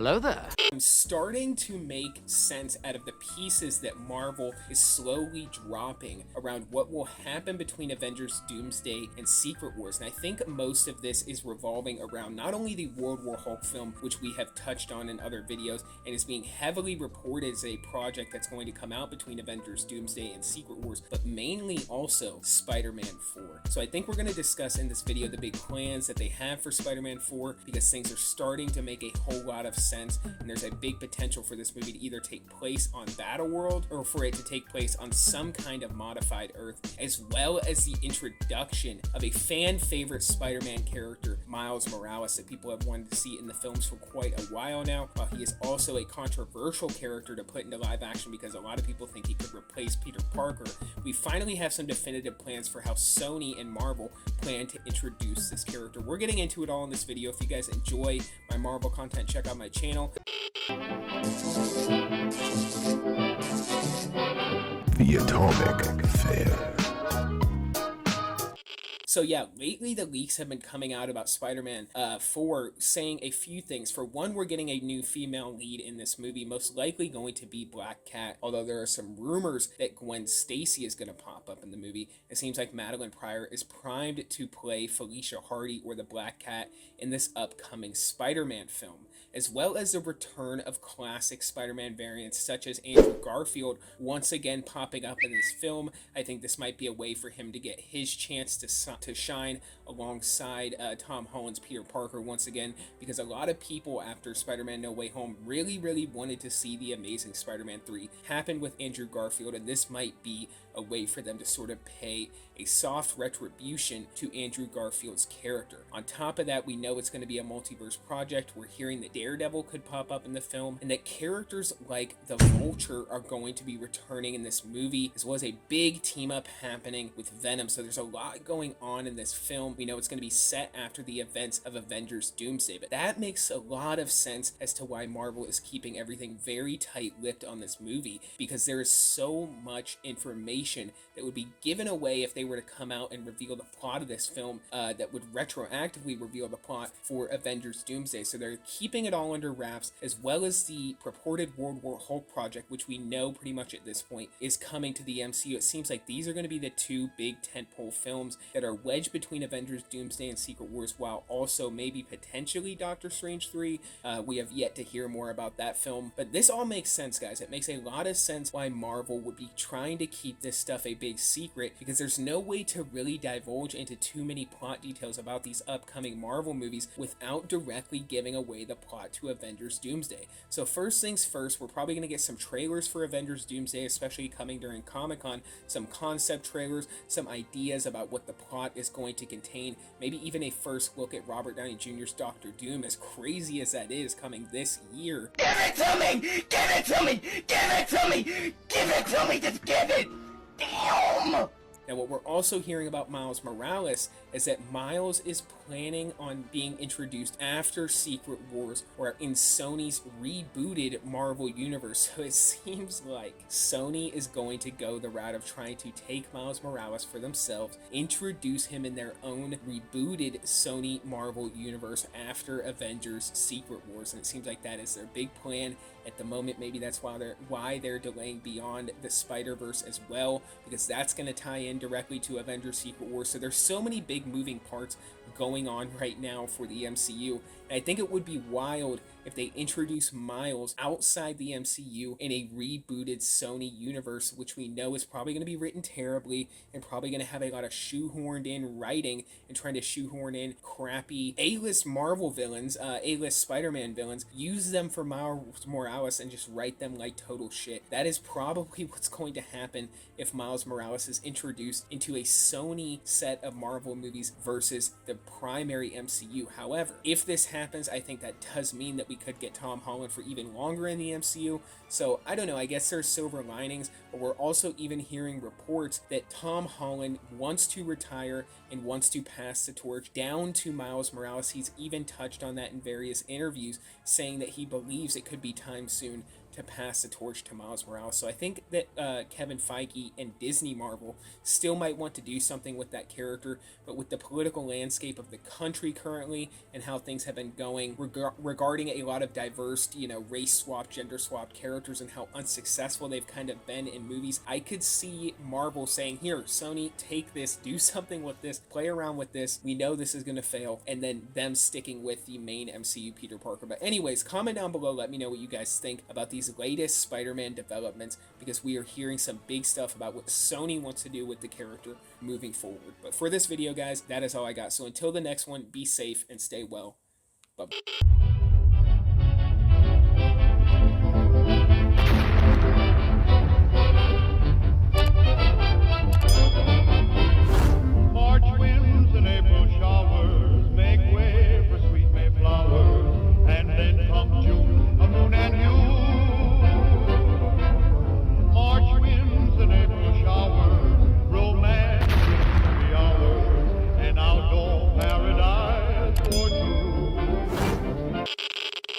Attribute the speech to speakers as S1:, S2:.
S1: hello there.
S2: I'm starting to make sense out of the pieces that Marvel is slowly dropping around what will happen between Avengers Doomsday and Secret Wars. And I think most of this is revolving around not only the World War Hulk film, which we have touched on in other videos, and is being heavily reported as a project that's going to come out between Avengers Doomsday and Secret Wars, but mainly also Spider-Man 4. So I think we're going to discuss in this video the big plans that they have for Spider-Man 4, because things are starting to make a whole lot of sense, and there's a big potential for this movie to either take place on Battleworld or for it to take place on some kind of modified Earth, as well as the introduction of a fan favorite Spider-Man character, Miles Morales, that people have wanted to see in the films for quite a while now. While he is also a controversial character to put into live action because a lot of people think he could replace Peter Parker, we finally have some definitive plans for how Sony and Marvel plan to introduce this character. We're getting into it all in this video. If you guys enjoy my Marvel content, check out my channel.
S3: The Atomic Affair.
S2: So yeah, lately the leaks have been coming out about Spider-Man 4 saying a few things. For one, we're getting a new female lead in this movie, most likely going to be Black Cat, although there are some rumors that Gwen Stacy is going to pop up in the movie. It seems like Madeline Pryor is primed to play Felicia Hardy or the Black Cat in this upcoming Spider-Man film, as well as the return of classic Spider-Man variants such as Andrew Garfield once again popping up in this film. I think this might be a way for him to get his chance to shine alongside Tom Holland's Peter Parker once again, because a lot of people after Spider-Man No Way Home really wanted to see the Amazing Spider-Man 3 happen with Andrew Garfield, and this might be a way for them to sort of pay a soft retribution to Andrew Garfield's character. On top of that, we know it's going to be a multiverse project. We're hearing that Daredevil could pop up in the film, and that characters like the Vulture are going to be returning in this movie, as well as a big team up happening with Venom. So there's a lot going on in this film. We know it's going to be set after the events of Avengers Doomsday, but that makes a lot of sense as to why Marvel is keeping everything very tight-lipped on this movie, because there is so much information that would be given away if they were to come out and reveal the plot of this film that would retroactively reveal the plot for Avengers Doomsday. So they're keeping it all under wraps, as well as the purported World War Hulk project, which we know pretty much at this point is coming to the MCU. It seems like these are going to be the two big tentpole films that are wedged between Avengers Doomsday and Secret Wars, while also maybe potentially Doctor Strange 3. We have yet to hear more about that film, but this all makes sense, guys. It makes a lot of sense why Marvel would be trying to keep this stuff a big secret, because there's no way to really divulge into too many plot details about these upcoming Marvel movies without directly giving away the plot to Avengers Doomsday. So first things first, we're probably going to get some trailers for Avengers Doomsday, especially coming during Comic-Con, some concept trailers, some ideas about what the plot is going to contain, maybe even a first look at Robert Downey Jr.'s Doctor Doom, as crazy as that is, coming this year.
S4: Give it to me! Give it to me! Give it to me! Give it to me! Just give it! Damn!
S2: Now, what we're also hearing about Miles Morales is that Miles is planning on being introduced after Secret Wars, or in Sony's rebooted Marvel Universe. So it seems like Sony is going to go the route of trying to take Miles Morales for themselves, introduce him in their own rebooted Sony Marvel Universe after Avengers Secret Wars, and it seems like that is their big plan at the moment. Maybe that's why they're delaying Beyond the Spider-Verse as well, because that's going to tie in directly to Avengers Secret Wars. So there's so many big moving parts going on right now for the MCU, and I think it would be wild if they introduce Miles outside the MCU in a rebooted Sony universe, which we know is probably going to be written terribly and probably going to have a lot of shoehorned in writing and trying to shoehorn in crappy A-list Marvel villains, A-list Spider-Man villains, use them for Miles Morales and just write them like total shit. That is probably what's going to happen if Miles Morales is introduced into a Sony set of Marvel movies versus the primary MCU. However, if this happens, I think that does mean that we could get Tom Holland for even longer in the MCU. So I don't know, I guess there's silver linings, but we're also even hearing reports that Tom Holland wants to retire and wants to pass the torch down to Miles Morales. He's even touched on that in various interviews, saying that he believes it could be time soon to pass the torch to Miles Morales. So I think that Kevin Feige and Disney Marvel still might want to do something with that character, but with the political landscape of the country currently and how things have been going regarding a lot of diverse, race swap, gender swap characters and how unsuccessful they've kind of been in movies, I could see Marvel saying, here, Sony, take this, do something with this, play around with this. We know this is going to fail, and then them sticking with the main MCU Peter Parker. But anyways, comment down below, let me know what you guys think about these latest Spider-Man developments, because we are hearing some big stuff about what Sony wants to do with the character moving forward. But for this video, guys, that is all I got. So until the next one, be safe and stay well. Bye-bye.